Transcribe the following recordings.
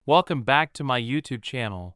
Welcome back to my YouTube channel,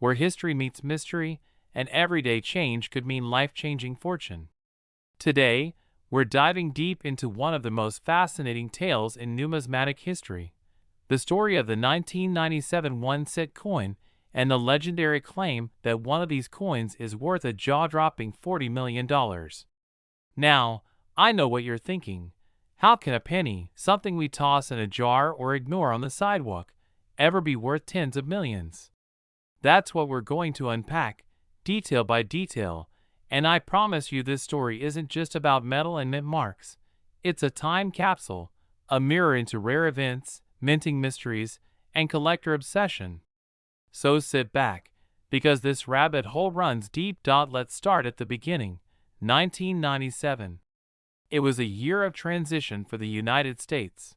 where history meets mystery and everyday change could mean life-changing fortune. Today, we're diving deep into one of the most fascinating tales in numismatic history, the story of the 1997 one-cent coin and the legendary claim that one of these coins is worth a jaw-dropping $40 million. Now, I know what you're thinking. How can a penny, something we toss in a jar or ignore on the sidewalk, ever be worth tens of millions? That's what we're going to unpack, detail by detail, and I promise you this story isn't just about metal and mint marks. It's a time capsule, a mirror into rare events, minting mysteries, and collector obsession. So sit back, because this rabbit hole runs deep. Let's start at the beginning, 1997. It was a year of transition for the United States.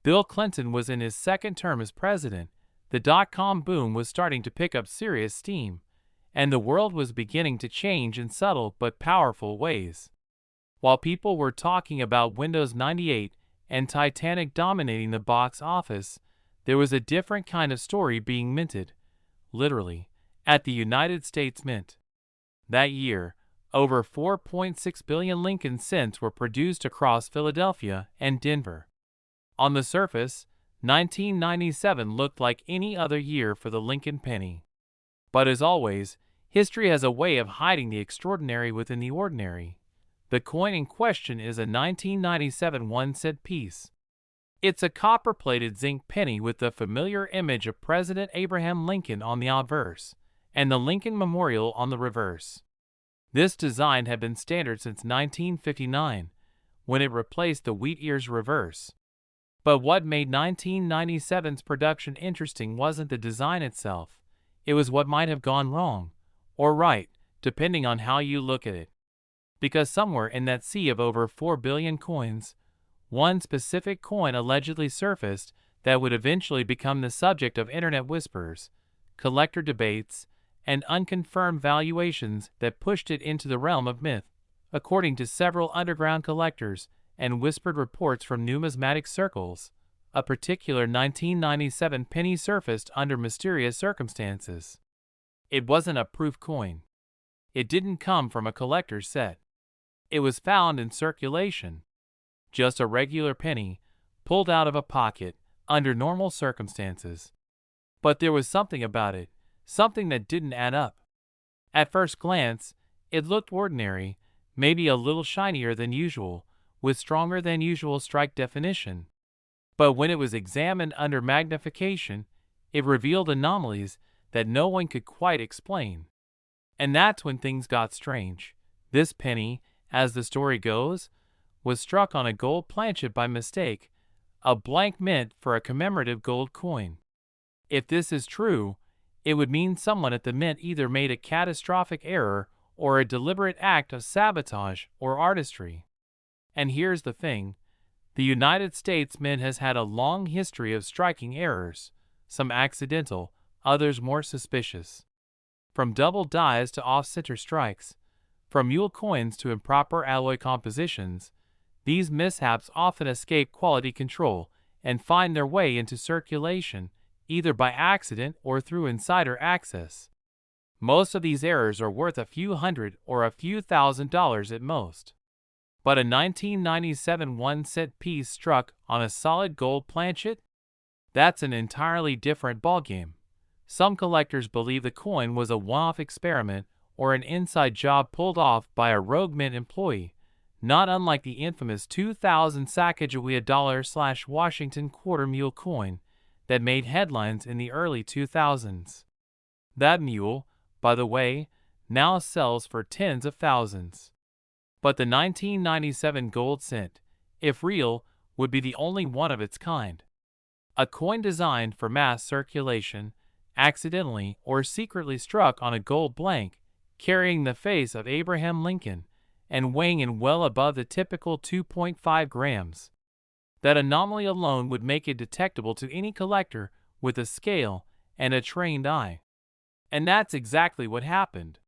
Bill Clinton was in his second term as president, the dot-com boom was starting to pick up serious steam, and the world was beginning to change in subtle but powerful ways. While people were talking about Windows 98 and Titanic dominating the box office, there was a different kind of story being minted, literally, at the United States Mint. That year, over 4.6 billion Lincoln cents were produced across Philadelphia and Denver. On the surface, 1997 looked like any other year for the Lincoln penny. But as always, history has a way of hiding the extraordinary within the ordinary. The coin in question is a 1997 one-cent piece. It's a copper-plated zinc penny with the familiar image of President Abraham Lincoln on the obverse, and the Lincoln Memorial on the reverse. This design had been standard since 1959, when it replaced the wheat ears reverse. But what made 1997's production interesting wasn't the design itself, it was what might have gone wrong, or right, depending on how you look at it. Because somewhere in that sea of over 4 billion coins, one specific coin allegedly surfaced that would eventually become the subject of internet whispers, collector debates, and unconfirmed valuations that pushed it into the realm of myth, according to several underground collectors and whispered reports from numismatic circles. A particular 1997 penny surfaced under mysterious circumstances. It wasn't a proof coin. It didn't come from a collector's set. It was found in circulation. Just a regular penny, pulled out of a pocket, under normal circumstances. But there was something about it, something that didn't add up. At first glance, it looked ordinary, maybe a little shinier than usual, with stronger than usual strike definition. But when it was examined under magnification, it revealed anomalies that no one could quite explain. And that's when things got strange. This penny, as the story goes, was struck on a gold planchet by mistake, a blank mint for a commemorative gold coin. If this is true, it would mean someone at the mint either made a catastrophic error or a deliberate act of sabotage or artistry. And here's the thing, the United States Mint has had a long history of striking errors, some accidental, others more suspicious. From double dies to off-center strikes, from mule coins to improper alloy compositions, these mishaps often escape quality control and find their way into circulation, either by accident or through insider access. Most of these errors are worth a few hundred or a few $1,000s at most. But a 1997 one-cent piece struck on a solid gold planchet? That's an entirely different ballgame. Some collectors believe the coin was a one-off experiment or an inside job pulled off by a rogue mint employee, not unlike the infamous 2000 Sacagawea $/Washington quarter mule coin that made headlines in the early 2000s. That mule, by the way, now sells for tens of thousands. But the 1997 gold cent, if real, would be the only one of its kind. A coin designed for mass circulation, accidentally or secretly struck on a gold blank, carrying the face of Abraham Lincoln, and weighing in well above the typical 2.5 grams. That anomaly alone would make it detectable to any collector with a scale and a trained eye. And that's exactly what happened.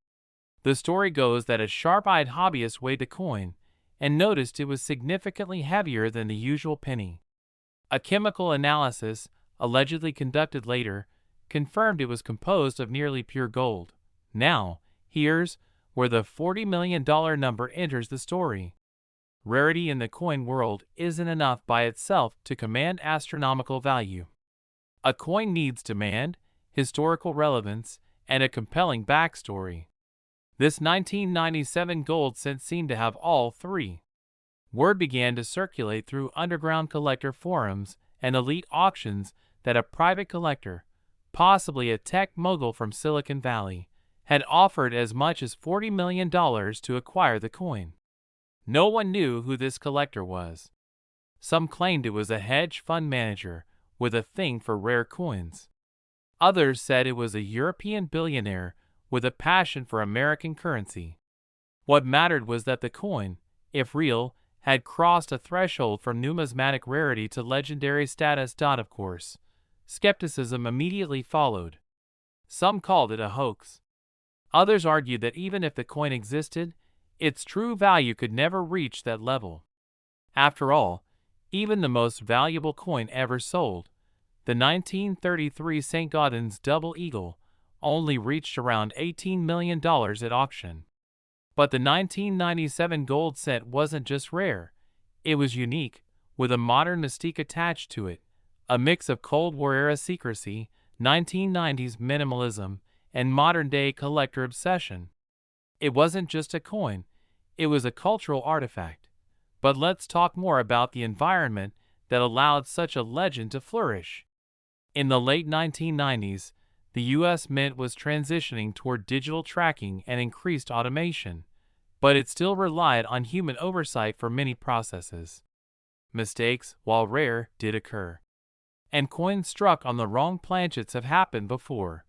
The story goes that a sharp-eyed hobbyist weighed the coin and noticed it was significantly heavier than the usual penny. A chemical analysis, allegedly conducted later, confirmed it was composed of nearly pure gold. Now, here's where the $40 million number enters the story. Rarity in the coin world isn't enough by itself to command astronomical value. A coin needs demand, historical relevance, and a compelling backstory. This 1997 gold cent seemed to have all three. Word began to circulate through underground collector forums and elite auctions that a private collector, possibly a tech mogul from Silicon Valley, had offered as much as $40 million to acquire the coin. No one knew who this collector was. Some claimed it was a hedge fund manager with a thing for rare coins. Others said it was a European billionaire with a passion for American currency. What mattered was that the coin, if real, had crossed a threshold from numismatic rarity to legendary status. Of course, skepticism immediately followed. Some called it a hoax. Others argued that even if the coin existed, its true value could never reach that level. After all, even the most valuable coin ever sold, the 1933 St. Gaudens Double Eagle, only reached around $18 million at auction. But the 1997 gold cent wasn't just rare, it was unique, with a modern mystique attached to it, a mix of Cold War-era secrecy, 1990s minimalism, and modern-day collector obsession. It wasn't just a coin, it was a cultural artifact. But let's talk more about the environment that allowed such a legend to flourish. In the late 1990s, the U.S. Mint was transitioning toward digital tracking and increased automation, but it still relied on human oversight for many processes. Mistakes, while rare, did occur. And coins struck on the wrong planchets have happened before.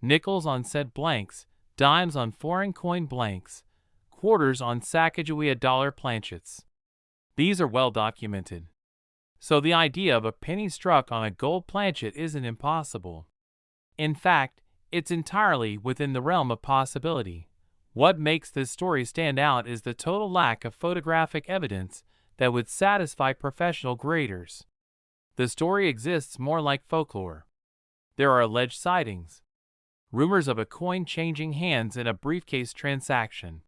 Nickels on said blanks, dimes on foreign coin blanks, quarters on Sacagawea dollar planchets. These are well documented. So the idea of a penny struck on a gold planchet isn't impossible. In fact, it's entirely within the realm of possibility. What makes this story stand out is the total lack of photographic evidence that would satisfy professional graders. The story exists more like folklore. There are alleged sightings, rumors of a coin changing hands in a briefcase transaction,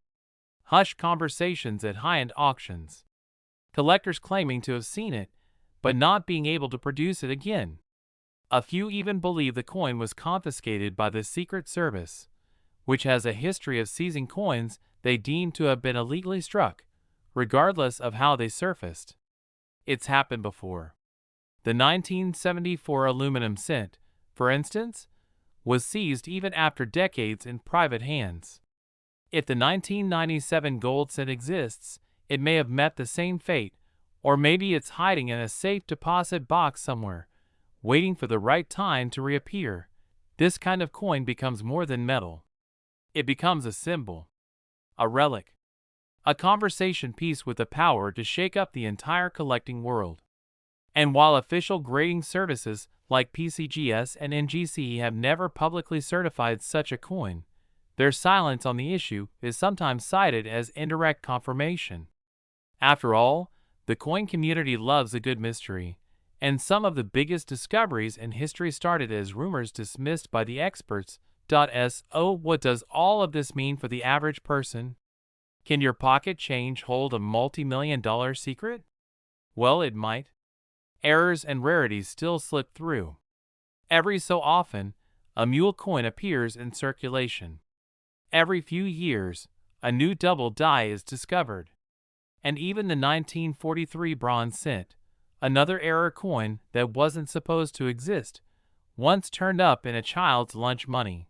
hushed conversations at high-end auctions, collectors claiming to have seen it, but not being able to produce it again. A few even believe the coin was confiscated by the Secret Service, which has a history of seizing coins they deem to have been illegally struck, regardless of how they surfaced. It's happened before. The 1974 aluminum cent, for instance, was seized even after decades in private hands. If the 1997 gold cent exists, it may have met the same fate, or maybe it's hiding in a safe deposit box somewhere, waiting for the right time to reappear. This kind of coin becomes more than metal. It becomes a symbol, a relic, a conversation piece with the power to shake up the entire collecting world. And while official grading services like PCGS and NGC have never publicly certified such a coin, their silence on the issue is sometimes cited as indirect confirmation. After all, the coin community loves a good mystery, and some of the biggest discoveries in history started as rumors dismissed by the experts. So what does all of this mean for the average person? Can your pocket change hold a multi-million-dollar secret? Well, it might. Errors and rarities still slip through. Every so often, a mule coin appears in circulation. Every few years, a new double die is discovered. And even the 1943 bronze cent, another error coin that wasn't supposed to exist, once turned up in a child's lunch money.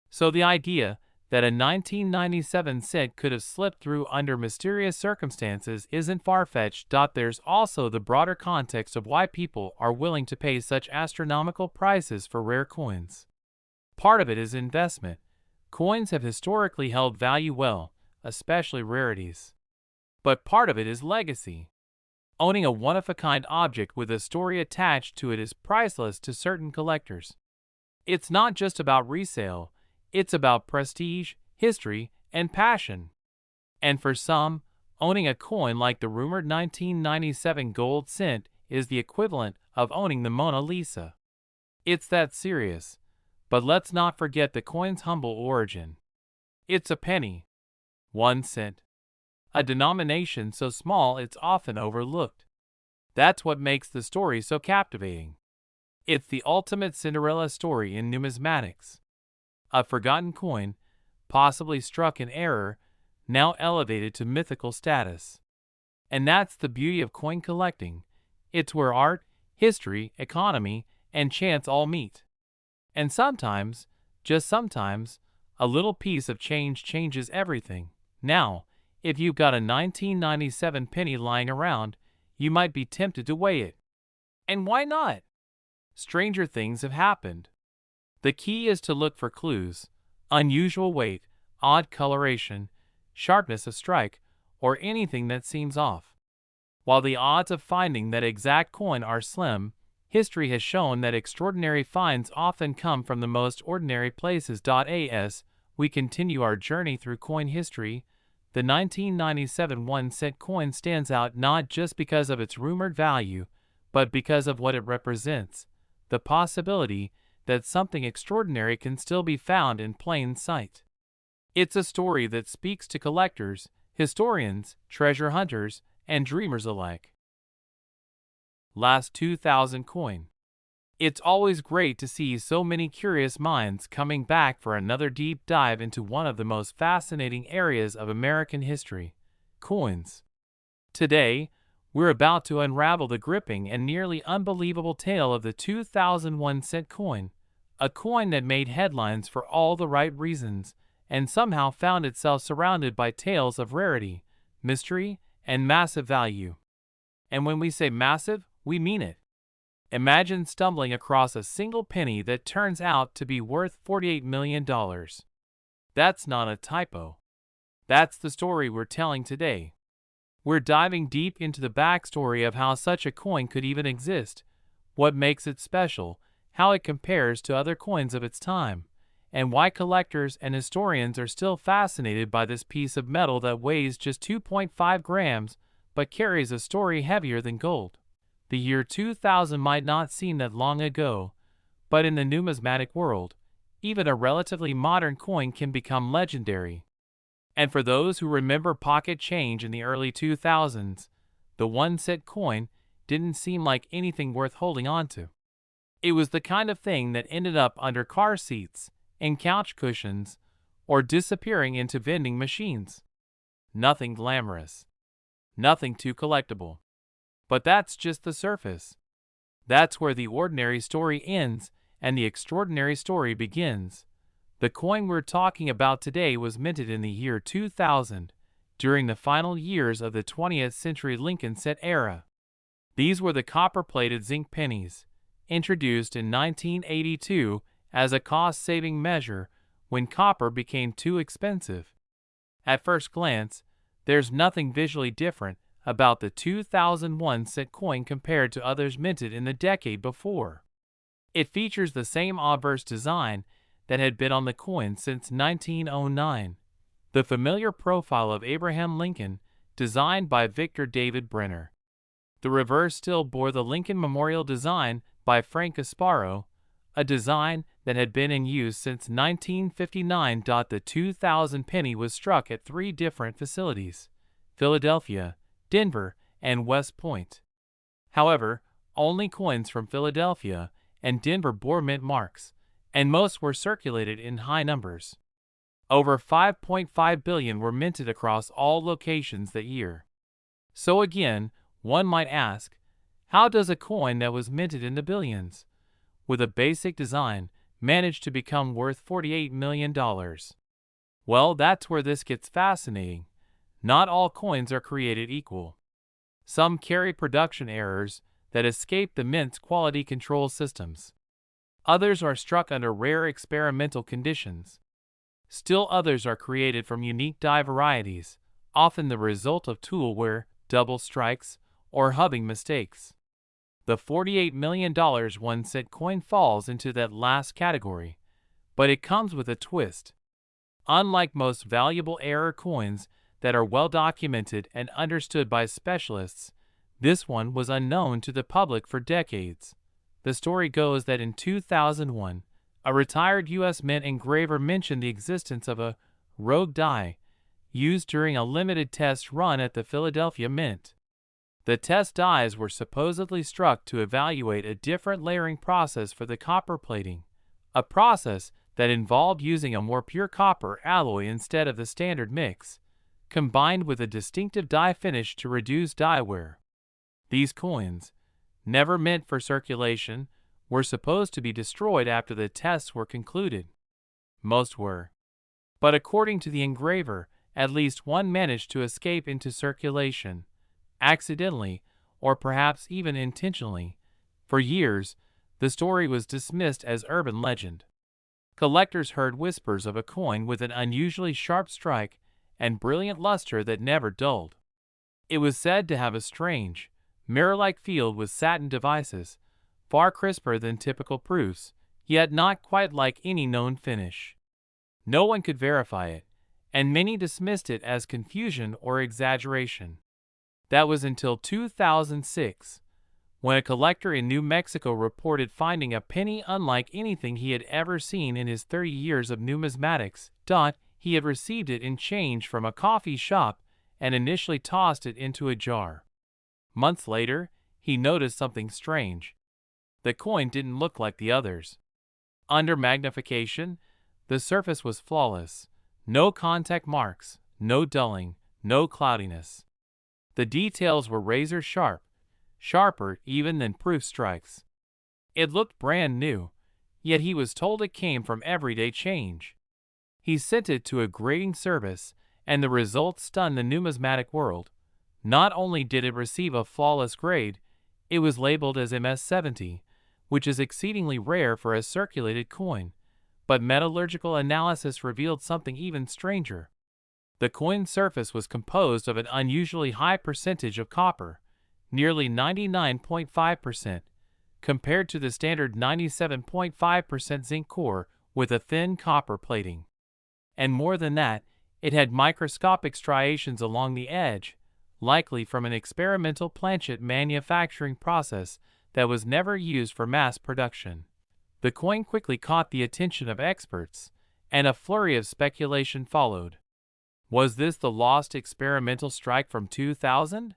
So the idea that a 1997 cent could have slipped through under mysterious circumstances isn't far-fetched. There's also the broader context of why people are willing to pay such astronomical prices for rare coins. Part of it is investment. Coins have historically held value well, especially rarities. But part of it is legacy. Owning a one-of-a-kind object with a story attached to it is priceless to certain collectors. It's not just about resale, it's about prestige, history, and passion. And for some, owning a coin like the rumored 1997 gold cent is the equivalent of owning the Mona Lisa. It's that serious. But let's not forget the coin's humble origin. It's a penny. 1 cent. A denomination so small it's often overlooked. That's what makes the story so captivating. It's the ultimate Cinderella story in numismatics. A forgotten coin, possibly struck in error, now elevated to mythical status. And that's the beauty of coin collecting. It's where art, history, economy, and chance all meet. And sometimes, just sometimes, a little piece of change changes everything. Now, if you've got a 1997 penny lying around, you might be tempted to weigh it. And why not? Stranger things have happened. The key is to look for clues: unusual weight, odd coloration, sharpness of strike, or anything that seems off. While the odds of finding that exact coin are slim, history has shown that extraordinary finds often come from the most ordinary places. As we continue our journey through coin history, the 1997 1-cent coin stands out not just because of its rumored value, but because of what it represents: the possibility that something extraordinary can still be found in plain sight. It's a story that speaks to collectors, historians, treasure hunters, and dreamers alike. Last 2000 coin. It's always great to see so many curious minds coming back for another deep dive into one of the most fascinating areas of American history: coins. Today, we're about to unravel the gripping and nearly unbelievable tale of the 2001 cent coin, a coin that made headlines for all the right reasons and somehow found itself surrounded by tales of rarity, mystery, and massive value. And when we say massive, we mean it. Imagine stumbling across a single penny that turns out to be worth $48 million. That's not a typo. That's the story we're telling today. We're diving deep into the backstory of how such a coin could even exist, what makes it special, how it compares to other coins of its time, and why collectors and historians are still fascinated by this piece of metal that weighs just 2.5 grams but carries a story heavier than gold. The year 2000 might not seem that long ago, but in the numismatic world, even a relatively modern coin can become legendary. And for those who remember pocket change in the early 2000s, the 1-cent coin didn't seem like anything worth holding on to. It was the kind of thing that ended up under car seats, in couch cushions, or disappearing into vending machines. Nothing glamorous. Nothing too collectible. But that's just the surface. That's where the ordinary story ends and the extraordinary story begins. The coin we're talking about today was minted in the year 2000, during the final years of the 20th century Lincoln cent era. These were the copper-plated zinc pennies, introduced in 1982 as a cost-saving measure when copper became too expensive. At first glance, there's nothing visually different about the 2001 cent coin compared to others minted in the decade before. It features the same obverse design that had been on the coin since 1909, the familiar profile of Abraham Lincoln, designed by Victor David Brenner. The reverse still bore the Lincoln Memorial design by Frank Gasparo, a design that had been in use since 1959. The 2000 penny was struck at 3 different facilities: Philadelphia, Denver, and West Point. However, only coins from Philadelphia and Denver bore mint marks, and most were circulated in high numbers. Over 5.5 billion were minted across all locations that year. So again, one might ask, how does a coin that was minted in the billions, with a basic design, manage to become worth $48 million? Well, that's where this gets fascinating. Not all coins are created equal. Some carry production errors that escape the mint's quality control systems. Others are struck under rare experimental conditions. Still others are created from unique die varieties, often the result of tool wear, double strikes, or hubbing mistakes. The $48 million 1-cent coin falls into that last category, but it comes with a twist. Unlike most valuable error coins that are well documented and understood by specialists, this one was unknown to the public for decades. The story goes that in 2001, a retired U.S. mint engraver mentioned the existence of a rogue die used during a limited test run at the Philadelphia Mint. The test dies were supposedly struck to evaluate a different layering process for the copper plating, a process that involved using a more pure copper alloy instead of the standard mix, combined with a distinctive die finish to reduce die wear. These coins, never meant for circulation, were supposed to be destroyed after the tests were concluded. Most were. But according to the engraver, at least one managed to escape into circulation, accidentally, or perhaps even intentionally. For years, the story was dismissed as urban legend. Collectors heard whispers of a coin with an unusually sharp strike and brilliant luster that never dulled. It was said to have a strange, mirror-like field with satin devices, far crisper than typical proofs, yet not quite like any known finish. No one could verify it, and many dismissed it as confusion or exaggeration. That was until 2006, when a collector in New Mexico reported finding a penny unlike anything he had ever seen in his 30 years of numismatics. He had received it in change from a coffee shop and initially tossed it into a jar. Months later, he noticed something strange. The coin didn't look like the others. Under magnification, the surface was flawless. No contact marks, no dulling, no cloudiness. The details were razor sharp, sharper even than proof strikes. It looked brand new, yet he was told it came from everyday change. He sent it to a grading service, and the results stunned the numismatic world. Not only did it receive a flawless grade, it was labeled as MS-70, which is exceedingly rare for a circulated coin, but metallurgical analysis revealed something even stranger. The coin's surface was composed of an unusually high percentage of copper, nearly 99.5%, compared to the standard 97.5% zinc core with a thin copper plating. And more than that, it had microscopic striations along the edge, likely from an experimental planchet manufacturing process that was never used for mass production. The coin quickly caught the attention of experts, and a flurry of speculation followed. Was this the lost experimental strike from 2000?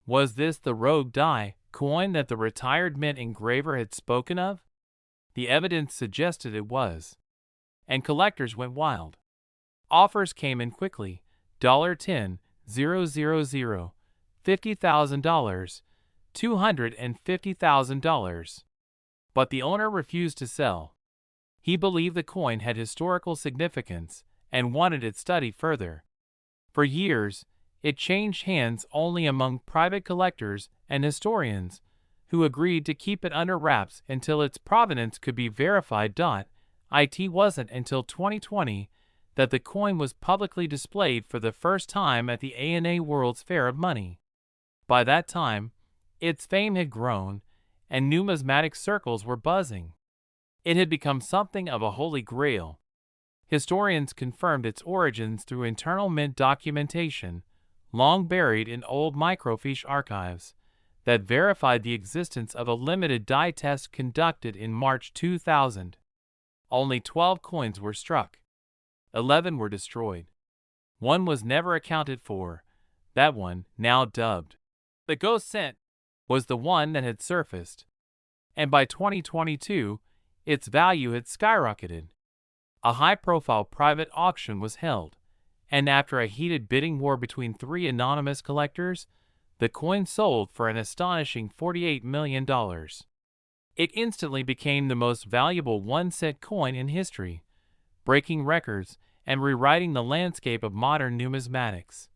Was this the rogue die coin that the retired mint engraver had spoken of? The evidence suggested it was. And collectors went wild. Offers came in quickly, $10,000, $000, $50,000, $250,000. But the owner refused to sell. He believed the coin had historical significance and wanted it studied further. For years, it changed hands only among private collectors and historians, who agreed to keep it under wraps until its provenance could be verified. It wasn't until 2020 that the coin was publicly displayed for the first time at the ANA World's Fair of Money. By that time, its fame had grown, and numismatic circles were buzzing. It had become something of a holy grail. Historians confirmed its origins through internal mint documentation, long buried in old microfiche archives, that verified the existence of a limited die test conducted in March 2000. Only 12 coins were struck. 11 were destroyed. One was never accounted for. That one, now dubbed the ghost cent, was the one that had surfaced. And by 2022, its value had skyrocketed. A high-profile private auction was held, and after a heated bidding war between 3 anonymous collectors, the coin sold for an astonishing $48 million. It instantly became the most valuable 1-cent coin in history, breaking records and rewriting the landscape of modern numismatics.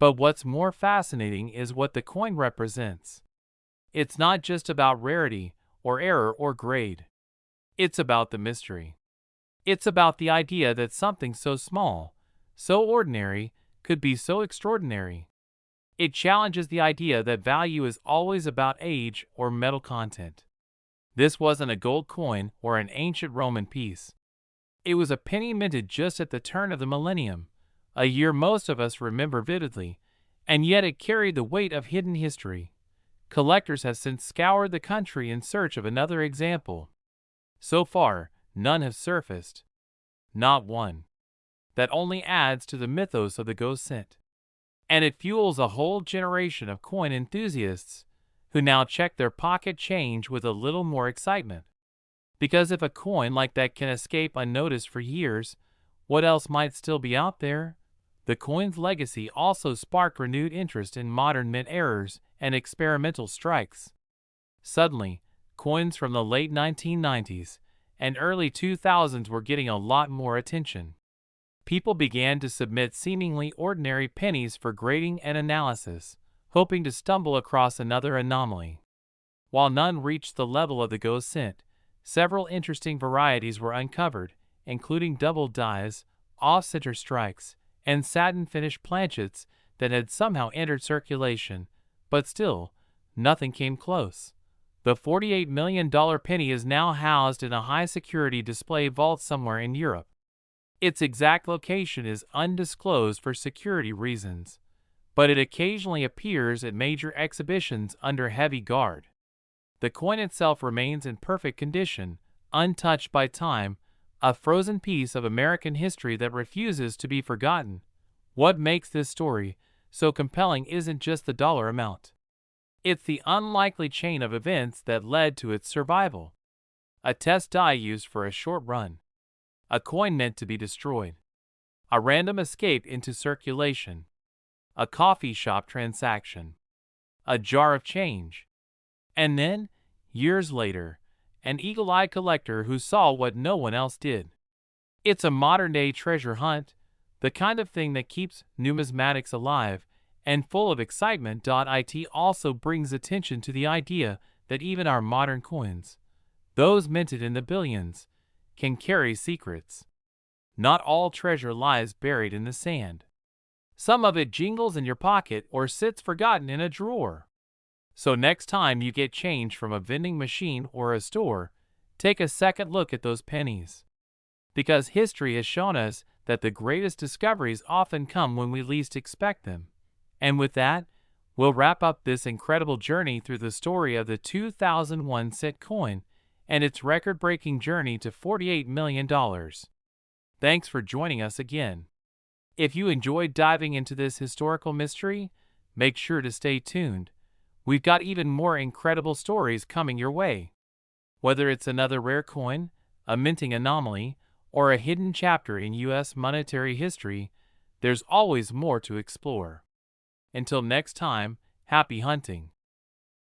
But what's more fascinating is what the coin represents. It's not just about rarity or error or grade. It's about the mystery. It's about the idea that something so small, so ordinary, could be so extraordinary. It challenges the idea that value is always about age or metal content. This wasn't a gold coin or an ancient Roman piece. It was a penny minted just at the turn of the millennium, a year most of us remember vividly, and yet it carried the weight of hidden history. collectors have since scoured the country in search of another example. So far, none have surfaced. Not one. That only adds to the mythos of the ghost cent. And it fuels a whole generation of coin enthusiasts who now check their pocket change with a little more excitement. Because if a coin like that can escape unnoticed for years, what else might still be out there? The coin's legacy also sparked renewed interest in modern mint errors and experimental strikes. Suddenly, coins from the late 1990s and early 2000s were getting a lot more attention. People began to submit seemingly ordinary pennies for grading and analysis, hoping to stumble across another anomaly. While none reached the level of the ghost cent, several interesting varieties were uncovered, including double dies, off-center strikes, and satin-finished planchets that had somehow entered circulation, but still, nothing came close. The $48 million penny is now housed in a high-security display vault somewhere in Europe. Its exact location is undisclosed for security reasons, but it occasionally appears at major exhibitions under heavy guard. The coin itself remains in perfect condition, untouched by time, a frozen piece of American history that refuses to be forgotten. What makes this story so compelling isn't just the dollar amount. It's the unlikely chain of events that led to its survival. A test die used for a short run. A coin meant to be destroyed. A random escape into circulation. A coffee shop transaction. A jar of change. And then, years later, an eagle-eyed collector who saw what no one else did. It's a modern-day treasure hunt, the kind of thing that keeps numismatics alive and full of excitement. It also brings attention to the idea that even our modern coins, those minted in the billions, can carry secrets. Not all treasure lies buried in the sand. Some of it jingles in your pocket or sits forgotten in a drawer. So next time you get change from a vending machine or a store, take a second look at those pennies. Because history has shown us that the greatest discoveries often come when we least expect them. And with that, we'll wrap up this incredible journey through the story of the 2001 cent coin and its record-breaking journey to $48 million. Thanks for joining us again. If you enjoyed diving into this historical mystery, make sure to stay tuned. We've got even more incredible stories coming your way. Whether it's another rare coin, a minting anomaly, or a hidden chapter in U.S. monetary history, there's always more to explore. Until next time, happy hunting.